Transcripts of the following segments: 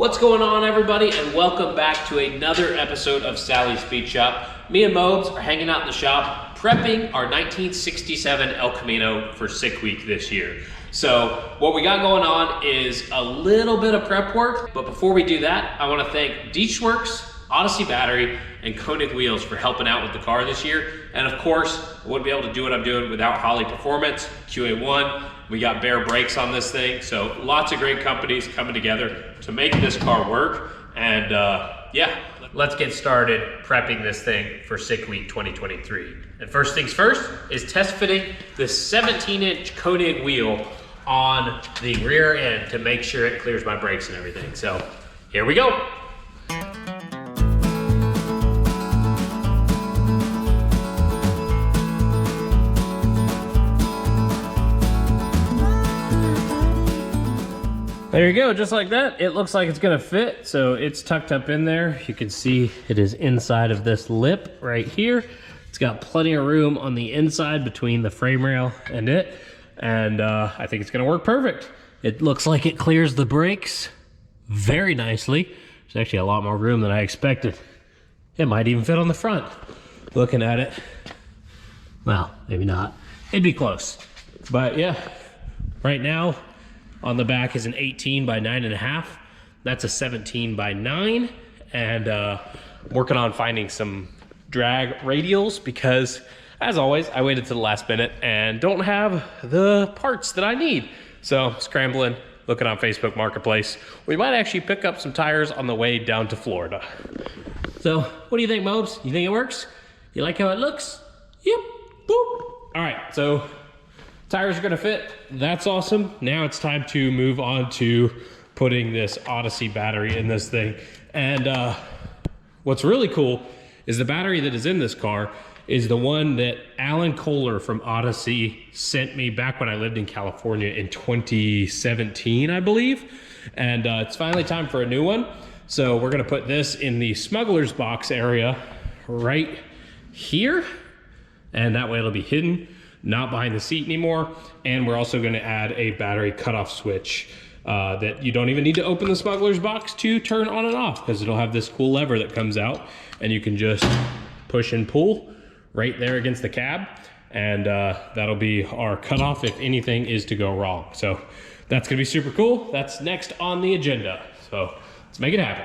What's going on, everybody, and welcome back to another episode of Sally's Speed Shop. Me and Mobes are hanging out in the shop prepping our 1967 El Camino for Sick Week this year. So what we got going on is a little bit of prep work, but before we do that, I want to thank Works, Odyssey Battery, and Koenig Wheels for helping out with the car this year. And of course, I wouldn't be able to do what I'm doing without Holley Performance, QA1. We got bare brakes on this thing. So lots of great companies coming together to make this car work. And yeah, let's get started prepping this thing for Sick Week 2023. And first things first is test fitting this 17-inch Koenig wheel on the rear end to make sure it clears my brakes and everything. So here we go. There you go, just like that. It looks like it's gonna fit, so it's tucked up in there. You can see it is inside of this lip right here. It's got plenty of room on the inside between the frame rail and it, and I think it's gonna work perfect. It looks like it clears the brakes very nicely. There's actually a lot more room than I expected. It might even fit on the front. Looking at it, well, maybe not. It'd be close. But yeah, right now, on the back is an 18 by 9.5. That's a 17 by 9. And working on finding some drag radials because, as always, I waited to the last minute and don't have the parts that I need. So scrambling, looking on Facebook Marketplace. We might actually pick up some tires on the way down to Florida. So what do you think, Mobes? You think it works? You like how it looks? Yep, boop. All right, so tires are gonna fit, that's awesome. Now it's time to move on to putting this Odyssey battery in this thing. And what's really cool is the battery that is in this car is the one that Alan Kohler from Odyssey sent me back when I lived in California in 2017, I believe. And it's finally time for a new one. So we're gonna put this in the smuggler's box area right here. And that way it'll be hidden, not behind the seat anymore. And we're also gonna add a battery cutoff switch that you don't even need to open the smuggler's box to turn on and off, because it'll have this cool lever that comes out and you can just push and pull right there against the cab. And that'll be our cutoff if anything is to go wrong. So that's gonna be super cool. That's next on the agenda. So let's make it happen.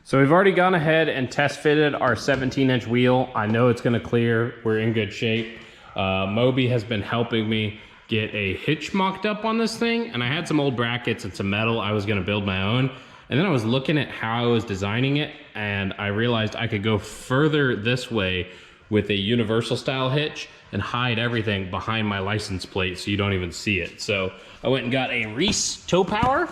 So we've already gone ahead and test fitted our 17-inch wheel. I know it's gonna clear, we're in good shape. Moby has been helping me get a hitch mocked up on this thing, and I had some old brackets and some metal. I was gonna build my own, and then I was looking at how I was designing it, and I realized I could go further this way with a universal style hitch and hide everything behind my license plate so you don't even see it. So I went and got a Reese Tow Power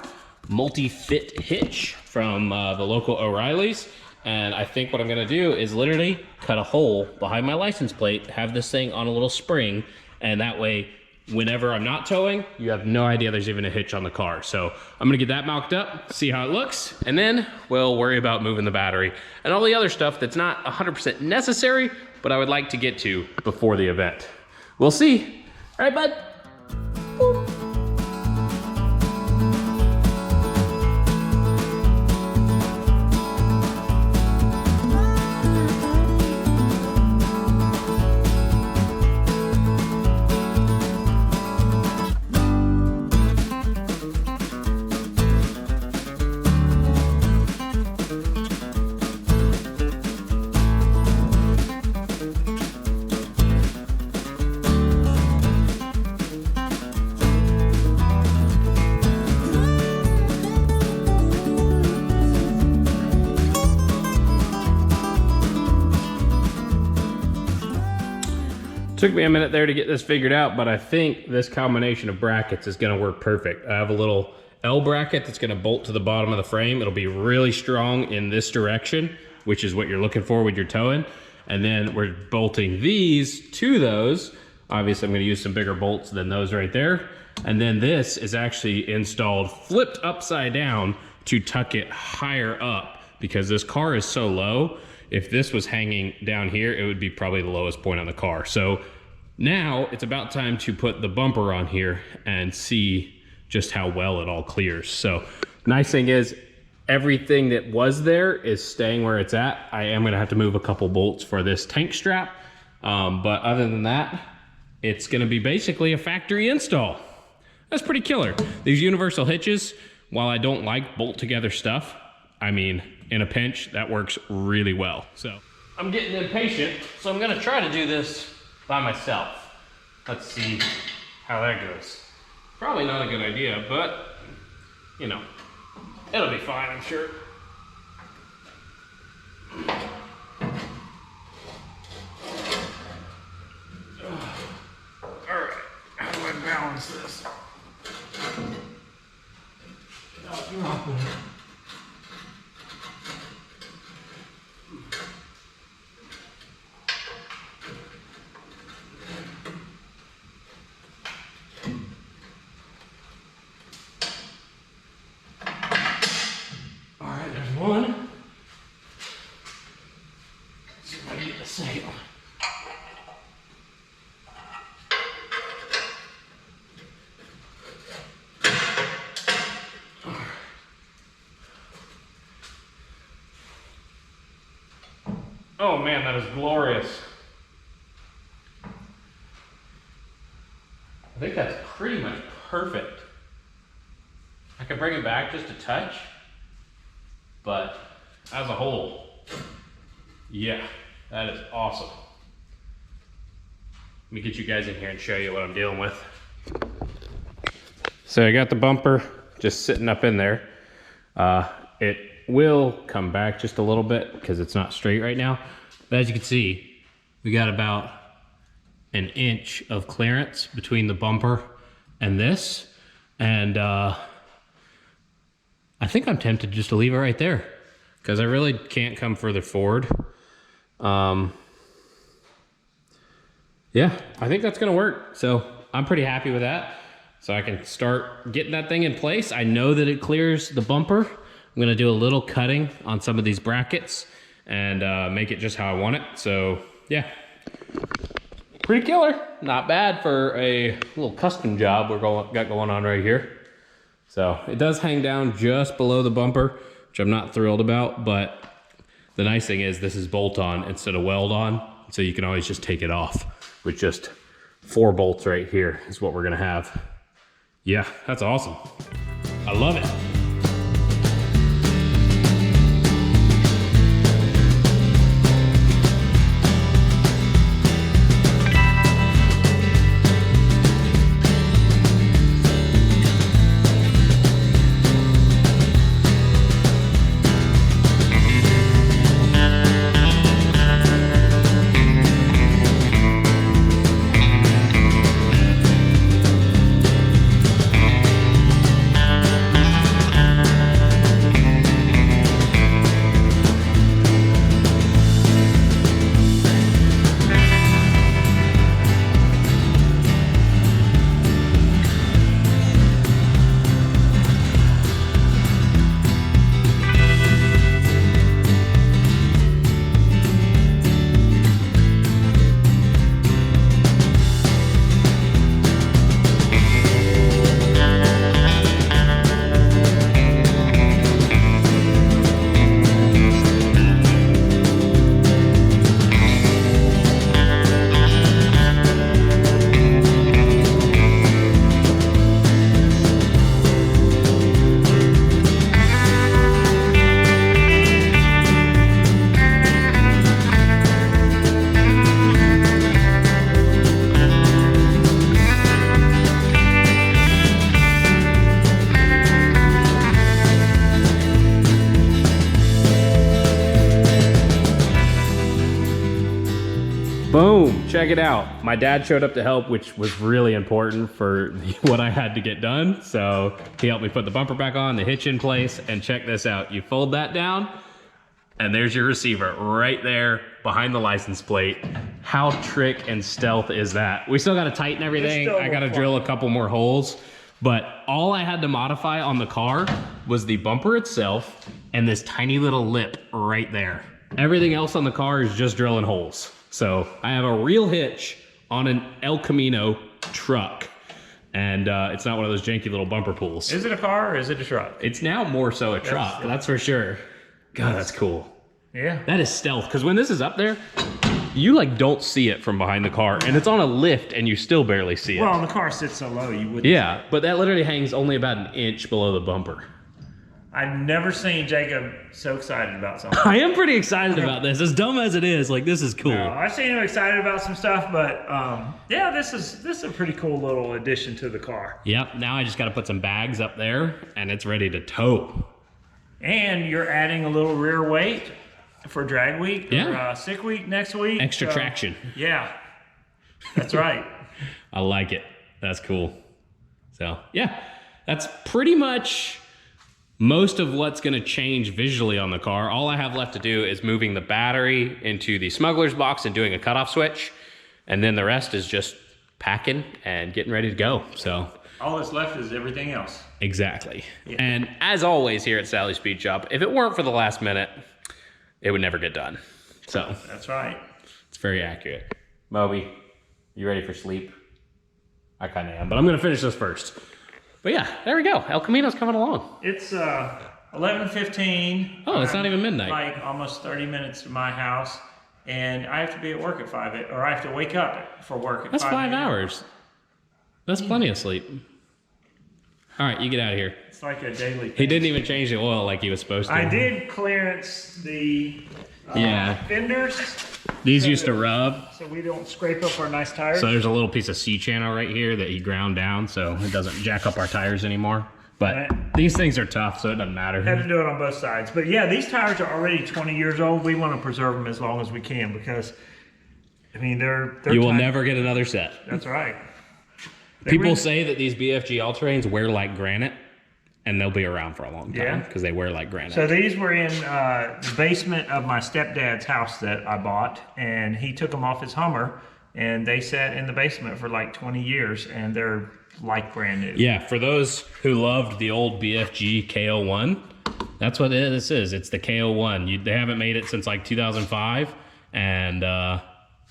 multi-fit hitch from the local O'Reilly's. And I think what I'm gonna do is literally cut a hole behind my license plate, have this thing on a little spring, and that way, whenever I'm not towing, you have no idea there's even a hitch on the car. So I'm gonna get that mocked up, see how it looks, and then we'll worry about moving the battery and all the other stuff that's not 100% necessary, but I would like to get to before the event. We'll see. All right, bud. Boop. Took me a minute there to get this figured out, but I think this combination of brackets is gonna work perfect. I have a little L bracket that's gonna bolt to the bottom of the frame. It'll be really strong in this direction, which is what you're looking for with your towing. And then we're bolting these to those. Obviously, I'm gonna use some bigger bolts than those right there. And then this is actually installed flipped upside down to tuck it higher up, because this car is so low. If this was hanging down here, it would be probably the lowest point on the car. So now it's about time to put the bumper on here and see just how well it all clears. So nice thing is everything that was there is staying where it's at. I am gonna have to move a couple bolts for this tank strap. But other than that, it's gonna be basically a factory install. That's pretty killer. These universal hitches, while I don't like bolt together stuff, I mean, in a pinch, that works really well. So I'm getting impatient, so I'm gonna try to do this by myself. Let's see how that goes. Probably not a good idea, but you know, it'll be fine, I'm sure. All right, how do I balance this? Not dropping it. All right, there's one. Let's see if I can get the second one. Oh man, that is glorious. I think that's pretty much perfect. I could bring it back just a touch, but as a whole, yeah, that is awesome. Let me get you guys in here and show you what I'm dealing with. So I got the bumper just sitting up in there. It will come back just a little bit because it's not straight right now. But as you can see, we got about an inch of clearance between the bumper and this. And I think I'm tempted just to leave it right there because I really can't come further forward. Yeah, I think that's gonna work. So I'm pretty happy with that. So I can start getting that thing in place. I know that it clears the bumper. I'm gonna do a little cutting on some of these brackets and make it just how I want it. So yeah, pretty killer. Not bad for a little custom job got going on right here. So it does hang down just below the bumper, which I'm not thrilled about, but the nice thing is this is bolt on instead of weld on. So you can always just take it off with just 4 bolts right here is what we're gonna have. Yeah, that's awesome. I love it. Boom, check it out. My dad showed up to help, which was really important for what I had to get done. So he helped me put the bumper back on, the hitch in place, and check this out. You fold that down, and there's your receiver right there behind the license plate. How trick and stealth is that? We still gotta tighten everything. I gotta drill a couple more holes, but all I had to modify on the car was the bumper itself and this tiny little lip right there. Everything else on the car is just drilling holes. So I have a real hitch on an El Camino truck, And it's not one of those janky little bumper pulls. Is it a car or is it a truck? It's now more so a truck, that's for sure. God, that's cool. Yeah. That is stealth, because when this is up there, you like don't see it from behind the car, and it's on a lift and you still barely see it. Well, and the car sits so low you wouldn't. Yeah, but that literally hangs only about an inch below the bumper. I've never seen Jacob so excited about something. I am pretty excited about this. As dumb as it is, like, this is cool. No, I've seen him excited about some stuff, but yeah, this is a pretty cool little addition to the car. Yep, now I just got to put some bags up there, and it's ready to tow. And you're adding a little rear weight for drag week or sick week next week. Extra traction. Yeah, that's right. I like it. That's cool. So, yeah, that's pretty much most of what's going to change visually on the car. All I have left to do is moving the battery into the smuggler's box and doing a cutoff switch. And then the rest is just packing and getting ready to go. So all that's left is everything else. Exactly. Yeah. And as always here at Sally's Speed Shop, if it weren't for the last minute, it would never get done. So that's right. It's very accurate. Moby, you ready for sleep? I kind of am, but I'm going to finish this first. But yeah, there we go. El Camino's coming along. It's 11:15. Oh, it's not even midnight. Like almost 30 minutes to my house, and I have to be at work at 5, or I have to wake up for work at 5. That's 5 hours. That's plenty of sleep. All right, you get out of here. It's like a daily thing. He didn't even change the oil like he was supposed to. I did clearance the fenders. These used to rub. So we don't scrape up our nice tires. So there's a little piece of C-channel right here that he ground down so it doesn't jack up our tires anymore. But these things are tough, so it doesn't matter. Had to do it on both sides. But yeah, these tires are already 20 years old. We want to preserve them as long as we can because, I mean, they're you will never get another set. That's right. People say that these BFG all-terrains wear like granite, and they'll be around for a long time because they wear like granite. So these were in the basement of my stepdad's house that I bought, and he took them off his Hummer, and they sat in the basement for like 20 years, and they're like brand new. Yeah, for those who loved the old BFG KO1, that's what this is. It's the KO1. They haven't made it since like 2005, and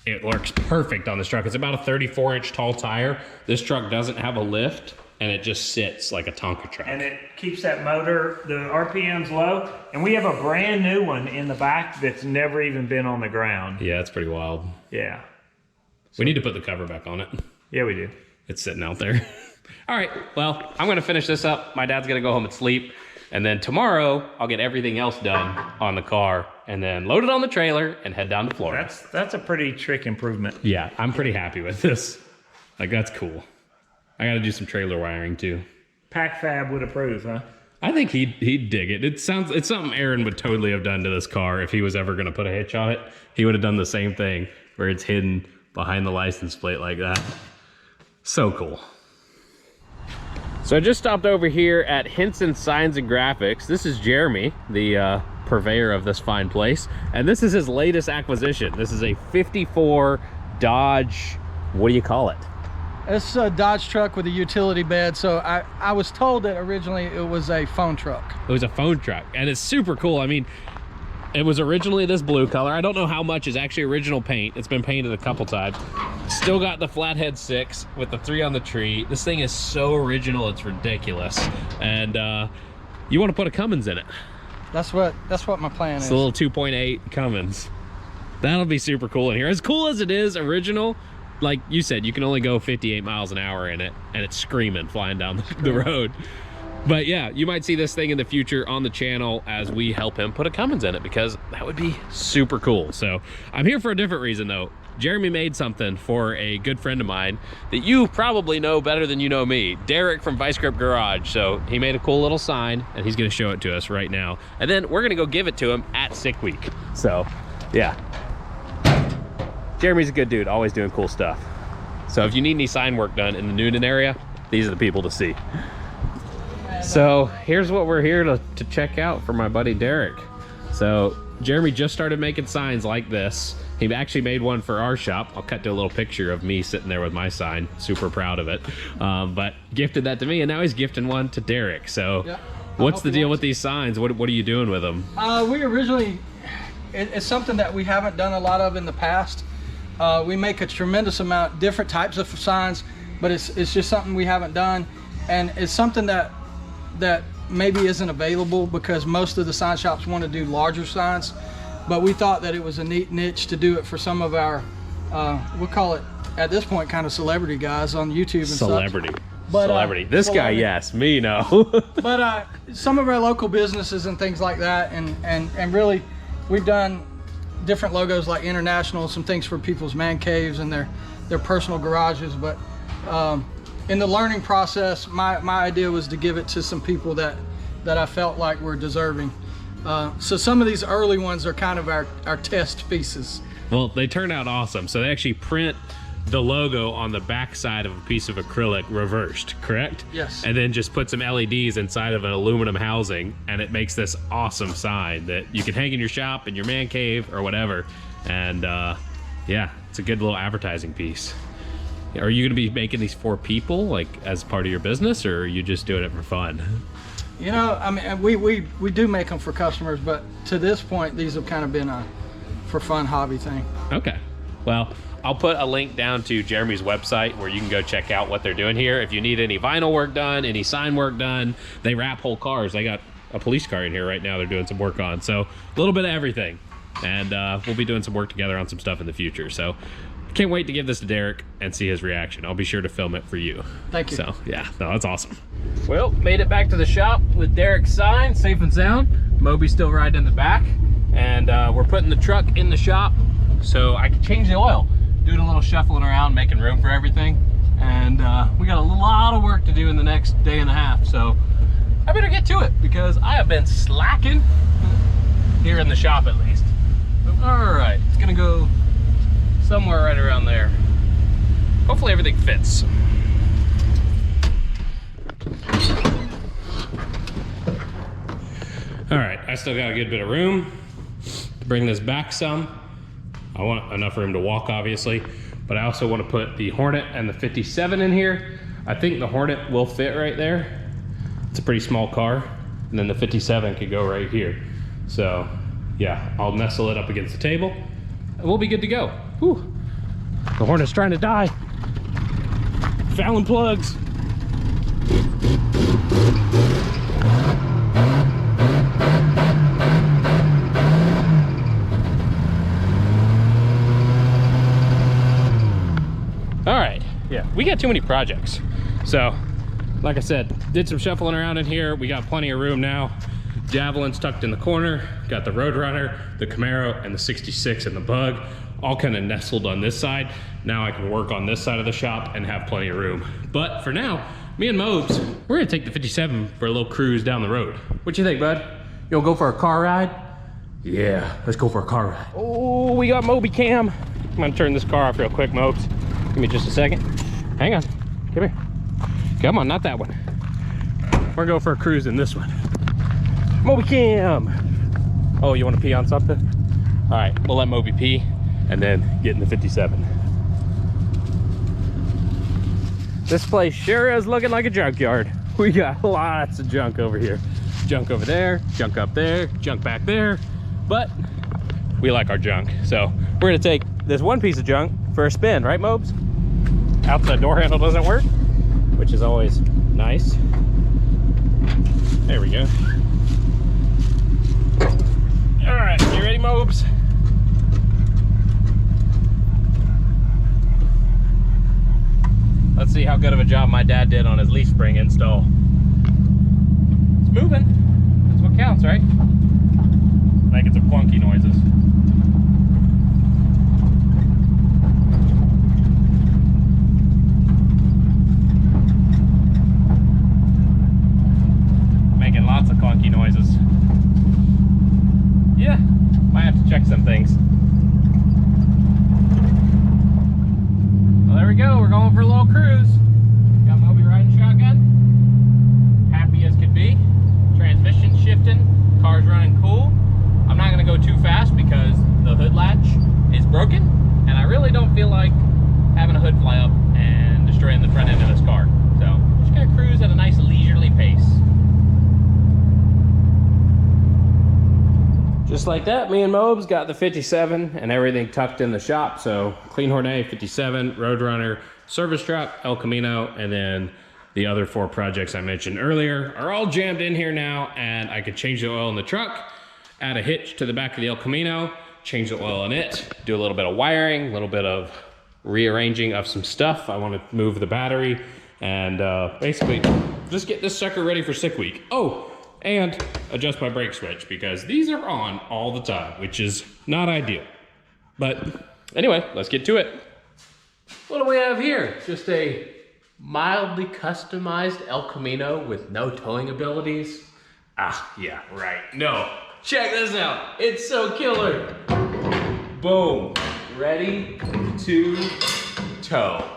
it works perfect on this truck. It's about a 34-inch tall tire. This truck doesn't have a lift, and it just sits like a Tonka truck. And it keeps that motor, the RPMs low. And we have a brand new one in the back that's never even been on the ground. Yeah, it's pretty wild. Yeah. We need to put the cover back on it. Yeah, we do. It's sitting out there. All right, well, I'm gonna finish this up. My dad's gonna go home and sleep. And then tomorrow, I'll get everything else done on the car and then load it on the trailer and head down to Florida. That's a pretty trick improvement. Yeah, I'm pretty happy with this. Like, that's cool. I gotta do some trailer wiring too. Pack Fab would approve, huh? I think he'd dig it. It's something Aaron would totally have done to this car if he was ever gonna put a hitch on it. He would have done the same thing where it's hidden behind the license plate like that. So cool. So I just stopped over here at Hinson Signs and Graphics. This is Jeremy, the purveyor of this fine place. And this is his latest acquisition. This is a 54 Dodge, what do you call it? It's a Dodge truck with a utility bed. So I was told that originally it was a phone truck. It was a phone truck, and it's super cool. I mean, it was originally this blue color. I don't know how much is actually original paint. It's been painted a couple times. Still got the flathead 6 with the 3 on the tree. This thing is so original, it's ridiculous. And you want to put a Cummins in it. That's what my plan is. It's a little 2.8 Cummins. That'll be super cool in here. As cool as it is original, like you said, you can only go 58 miles an hour in it, and it's screaming flying down the road. But yeah, you might see this thing in the future on the channel as we help him put a Cummins in it, because that would be super cool. So I'm here for a different reason though. Jeremy made something for a good friend of mine that you probably know better than you know me, Derek from Vice Grip Garage. So he made a cool little sign, and he's gonna show it to us right now. And then we're gonna go give it to him at Sick Week. So yeah, Jeremy's a good dude, always doing cool stuff. So if you need any sign work done in the Newnan area, these are the people to see. So here's what we're here to check out for my buddy Derek. So Jeremy just started making signs like this. He actually made one for our shop. I'll cut to a little picture of me sitting there with my sign. Super proud of it. But gifted that to me, and now he's gifting one to Derek. So yeah, what's the deal with these signs? What are you doing with them? We originally, it's something that we haven't done a lot of in the past. We make a tremendous amount, different types of signs, but it's just something we haven't done, and it's something that maybe isn't available because most of the sign shops want to do larger signs, but we thought that it was a neat niche to do it for some of our we'll call it at this point kind of celebrity guys on YouTube and celebrity stuff. But, celebrity this guy, yes, me, no. But some of our local businesses and things like that, and really we've done different logos like international, some things for people's man caves and their personal garages, but in the learning process, my idea was to give it to some people that I felt like were deserving. So some of these early ones are kind of our test pieces. Well, they turn out awesome. So they actually print the logo on the back side of a piece of acrylic reversed, correct? Yes. And then just put some LEDs inside of an aluminum housing, and it makes this awesome sign that you can hang in your shop, in your man cave, or whatever. And yeah, it's a good little advertising piece. Are you gonna be making these for people, like as part of your business, or are you just doing it for fun? You know, I mean, we do make them for customers, but to this point, these have kind of been a for fun hobby thing. Okay. Well, I'll put a link down to Jeremy's website where you can go check out what they're doing here. If you need any vinyl work done, any sign work done, they wrap whole cars. They got a police car in here right now they're doing some work on. So a little bit of everything. And we'll be doing some work together on some stuff in the future. So can't wait to give this to Derek and see his reaction. I'll be sure to film it for you. Thank you. So yeah, no, that's awesome. Well, made it back to the shop with Derek's sign, safe and sound. Moby's still riding in the back. And we're putting the truck in the shop so I can change the oil. Doing a little shuffling around, making room for everything. And we got a lot of work to do in the next day and a half. So I better get to it because I have been slacking here in the shop at least. All right, it's gonna go somewhere right around there. Hopefully everything fits. All right, I still got a good bit of room to bring this back some. I want enough room to walk, obviously, but I also want to put the Hornet and the 57 in here. I think the Hornet will fit right there. It's a pretty small car, and then the 57 could go right here. So yeah, I'll nestle it up against the table, and we'll be good to go. Whew. The Hornet's trying to die. Fouling plugs. All right, yeah, we got too many projects. So, like I said, did some shuffling around in here. We got plenty of room now. Javelin's tucked in the corner. Got the Roadrunner, the Camaro, and the 66 and the Bug, all kind of nestled on this side. Now I can work on this side of the shop and have plenty of room. But for now, me and Mobes, we're gonna take the 57 for a little cruise down the road. What you think, bud? You wanna go for a car ride? Yeah, let's go for a car ride. Oh, we got Moby Cam. I'm gonna turn this car off real quick, Mobes. Give me just a second. Hang on, come here. Come on, not that one. We're gonna go for a cruise in this one. Moby Cam. Oh, you wanna pee on something? All right, we'll let Moby pee and then get in the 57. This place sure is looking like a junkyard. We got lots of junk over here. Junk over there, junk up there, junk back there. But we like our junk. So we're gonna take this one piece of junk for a spin, right, Mobes? Outside door handle doesn't work, which is always nice. There we go. All right, you ready, Mobes? Let's see how good of a job my dad did on his leaf spring install. It's moving. That's what counts, right? Making some clunky noises. Making lots of clunky noises. Yeah, might have to check some things. Well, there we go. We're going for a little cruise. Got Moby riding shotgun. Happy as could be. Transmission shifting. Car's running cool. I'm not going to go too fast because the hood latch is broken. And I really don't feel like having a hood fly up and destroying the front end of this car. So we're just going to cruise at a nice leisurely pace. Just like that, me and Mobes got the 57 and everything tucked in the shop. So clean Hornet, 57, Roadrunner, service truck, El Camino, and then the other 4 projects I mentioned earlier are all jammed in here now, and I could change the oil in the truck, add a hitch to the back of the El Camino, change the oil in it, do a little bit of wiring, a little bit of rearranging of some stuff. I want to move the battery and basically just get this sucker ready for sick week. Oh, and adjust my brake switch because these are on all the time, which is not ideal. But anyway, let's get to it. What do we have here? Just a mildly customized El Camino with no towing abilities. Ah, yeah, right. No, check this out. It's so killer. Boom, ready to tow.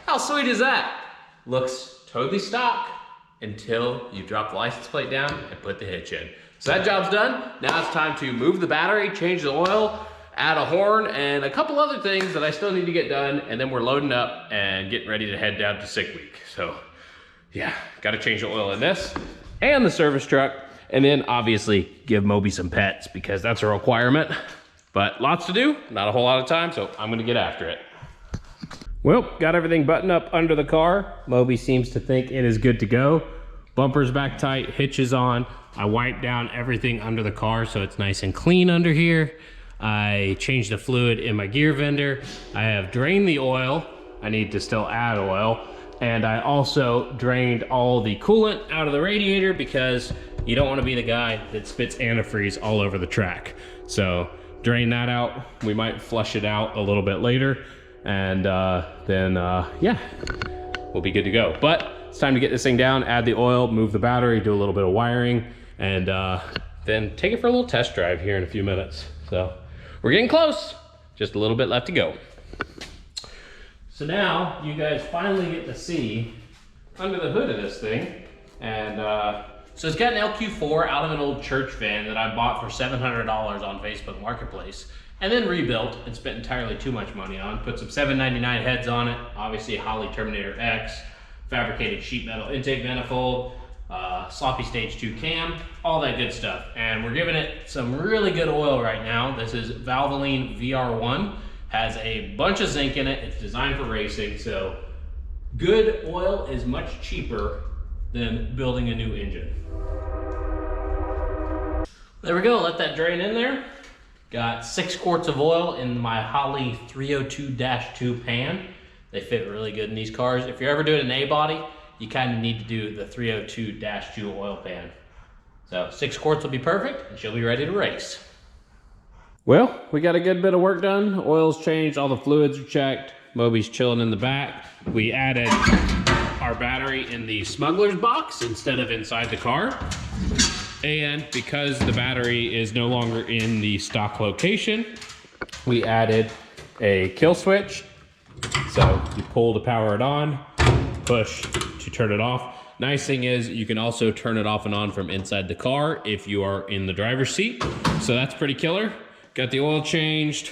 How sweet is that? Looks totally stock until you drop the license plate down and put the hitch in. So that job's done. Now it's time to move the battery, change the oil, add a horn, and a couple other things that I still need to get done, and then we're loading up and getting ready to head down to sick week. So yeah, gotta change the oil in this and the service truck, and then obviously give Moby some pets because that's a requirement. But lots to do, not a whole lot of time, so I'm gonna get after it. Well, got everything buttoned up under the car. Moby seems to think it is good to go. Bumpers back tight, hitches on. I wiped down everything under the car so it's nice and clean under here. I changed the fluid in my gear vendor. I have drained the oil. I need to still add oil. And I also drained all the coolant out of the radiator because you don't want to be the guy that spits antifreeze all over the track. So drain that out. We might flush it out a little bit later. And then yeah, we'll be good to go. But it's time to get this thing down, add the oil, move the battery, do a little bit of wiring, and then take it for a little test drive here in a few minutes. So we're getting close, just a little bit left to go. So now you guys finally get to see under the hood of this thing. And so it's got an LQ4 out of an old church van that I bought for $700 on Facebook Marketplace, and then rebuilt and spent entirely too much money on. Put some $799 heads on it, obviously a Holley Terminator X, fabricated sheet metal intake manifold, sloppy stage 2 cam, all that good stuff. And we're giving it some really good oil right now. This is Valvoline VR1, has a bunch of zinc in it. It's designed for racing, so good oil is much cheaper than building a new engine. There we go, let that drain in there. Got 6 quarts of oil in my Holley 302-2 pan. They fit really good in these cars. If you're ever doing an A-body, you kind of need to do the 302-2 oil pan. So 6 quarts will be perfect, and she'll be ready to race. Well, we got a good bit of work done. Oil's changed, all the fluids are checked. Moby's chilling in the back. We added our battery in the smuggler's box instead of inside the car. And because the battery is no longer in the stock location, we added a kill switch. So you pull to power it on, push to turn it off. Nice thing is you can also turn it off and on from inside the car if you are in the driver's seat. So that's pretty killer. Got the oil changed,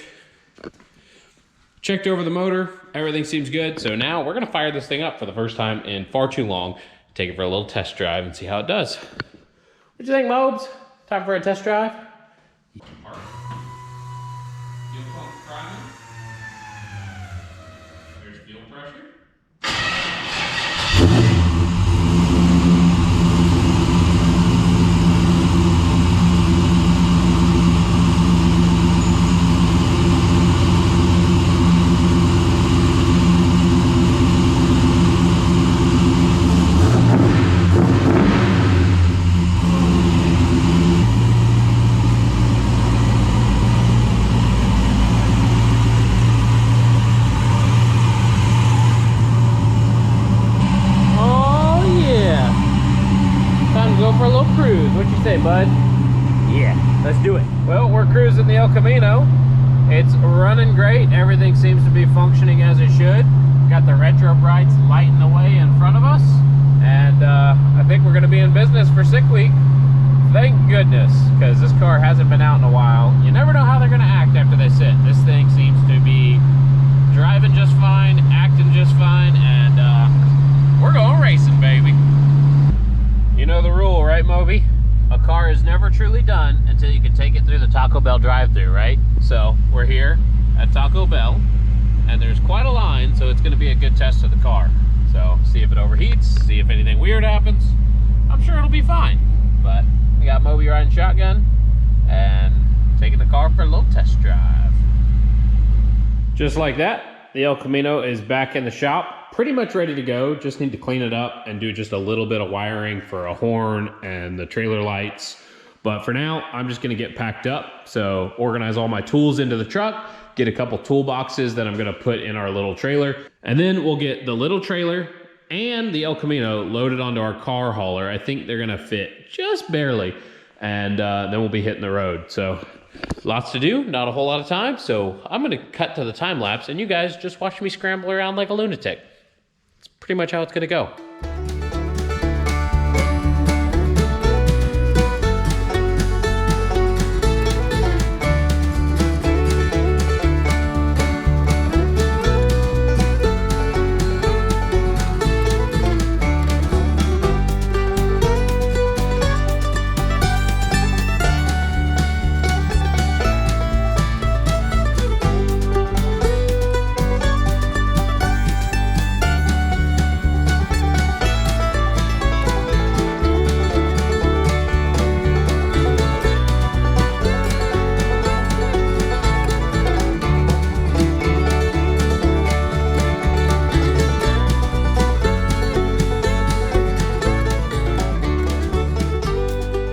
checked over the motor, everything seems good. So now we're gonna fire this thing up for the first time in far too long, take it for a little test drive and see how it does. What do you think, Mobes? Time for a test drive? There's fuel pressure. What'd you say, bud? Yeah, let's do it. Well, we're cruising the El Camino. It's running great. Everything seems to be functioning as it should. Got the retro brights lighting the way in front of us. And I think we're gonna be in business for sick week. Thank goodness, because this car hasn't been out in a while. You never know how they're gonna act after they sit. This thing seems to be driving just fine, acting just fine, and we're going racing, baby. You know the rule, right, Moby? A car is never truly done until you can take it through the Taco Bell drive-thru, right? So we're here at Taco Bell, and there's quite a line, so it's gonna be a good test of the car. So see if it overheats, see if anything weird happens. I'm sure it'll be fine. But we got Moby riding shotgun and taking the car for a little test drive. Just like that, the El Camino is back in the shop, pretty much ready to go. Just need to clean it up and do just a little bit of wiring for a horn and the trailer lights. But for now, I'm just gonna get packed up. So organize all my tools into the truck, get a couple toolboxes that I'm gonna put in our little trailer. And then we'll get the little trailer and the El Camino loaded onto our car hauler. I think they're gonna fit just barely. And then we'll be hitting the road. So lots to do, not a whole lot of time. So I'm gonna cut to the time lapse and you guys just watch me scramble around like a lunatic. It's pretty much how it's gonna go.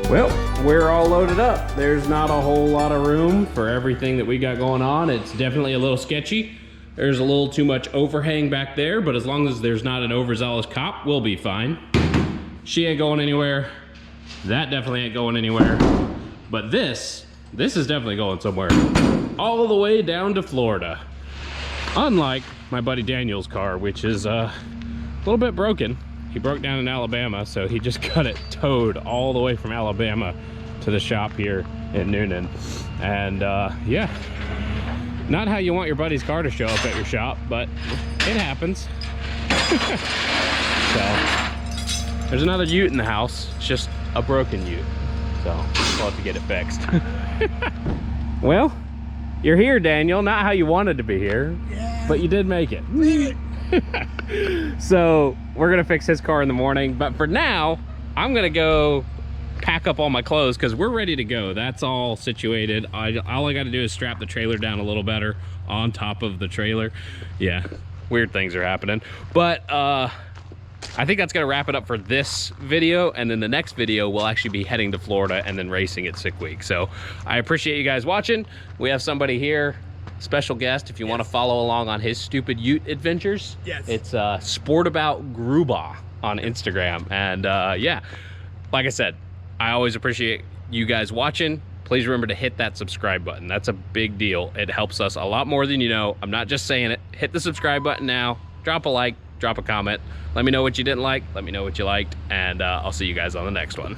Well, we're all loaded up. There's not a whole lot of room for everything that we got going on. It's definitely a little sketchy. There's a little too much overhang back there, but as long as there's not an overzealous cop, we'll be fine. She ain't going anywhere. That definitely ain't going anywhere. But this is definitely going somewhere. All the way down to Florida. Unlike my buddy Daniel's car, which is a little bit broken. He broke down in Alabama, so he just got it towed all the way from Alabama to the shop here in Newnan. And yeah, not how you want your buddy's car to show up at your shop, but it happens. So there's another ute in the house. It's just a broken ute, so we'll have to get it fixed. Well, you're here, Daniel. Not how you wanted to be here, yeah, but you did make it. So we're gonna fix his car in the morning, but for now I'm gonna go pack up all my clothes because we're ready to go. That's all situated. All I gotta do is strap the trailer down a little better on top of the trailer. Yeah, weird things are happening, but I think that's gonna wrap it up for this video, and then the next video we'll actually be heading to Florida and then racing at Sick Week. So I appreciate you guys watching. We have somebody here, special guest, if you want to follow along on his stupid ute adventures. Yes, it's Sportabout Gruba on Instagram. And yeah, like I said, I always appreciate you guys watching. Please remember to hit that subscribe button. That's a big deal. It helps us a lot more than you know. I'm not just saying it. Hit the subscribe button now. Drop a like, drop a comment. Let me know what you didn't like, let me know what you liked, and I'll see you guys on the next one.